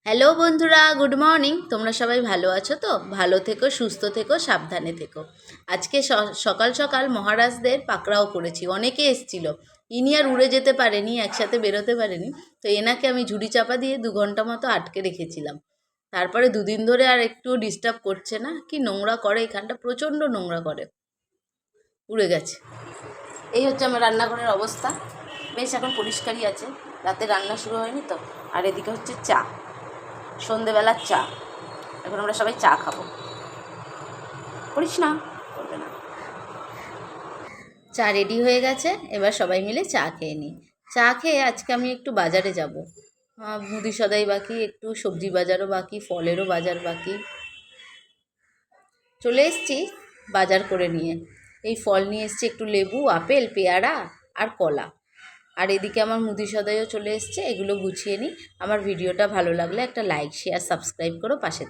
Hello বন্ধুরা, good morning. তোমরা সবাই ভালো আছো তো? ভালো থেকো, সুস্থ থেকো, সাবধানে থেকো। আজকে সকাল সকাল মহারাজদের পাকড়াও করেছি। অনেকে এসছিল, ইনি আর উড়ে যেতে পারেনি, একসাথে বেরোতে পারেনি। তো এনাকে আমি ঝুড়ি চাপা দিয়ে 2 ঘন্টা মতো আটকে রেখেছিলাম। তারপরে 2 দিন ধরে আর একটু ডিস্টার্ব করছে না। কি নোংরা করে এখানটা, প্রচণ্ড নোংরা করে। উড়ে গেছে। এই হচ্ছে আমার রান্নাঘরের অবস্থা। বেশ এখন পরিষ্কারই আছে, রাতে রান্না শুরু হয়নি তো। আর এদিকে হচ্ছে চা, সন্ধেবেলার চা। এখন আমরা সবাই চা খাবো। করিস না, করবে না। চা রেডি হয়ে গেছে, এবার সবাই মিলে চা খেয়ে নিই। চা খেয়ে আজকে আমি একটু বাজারে যাব। মুদি সদাই বাকি, একটু সবজি বাজারও বাকি, ফলেরও বাজার বাকি। চলে এসছি বাজার করে নিয়ে। এই ফল নিয়ে এসছি, একটু লেবু, আপেল, পেয়ারা আর কলা। আর এদিকে আমার মুদি সদাইও চলে এসছে, এগুলো গুছিয়ে নিই। আমার ভিডিওটা ভালো লাগলে একটা লাইক, শেয়ার, সাবস্ক্রাইব করো, পাশে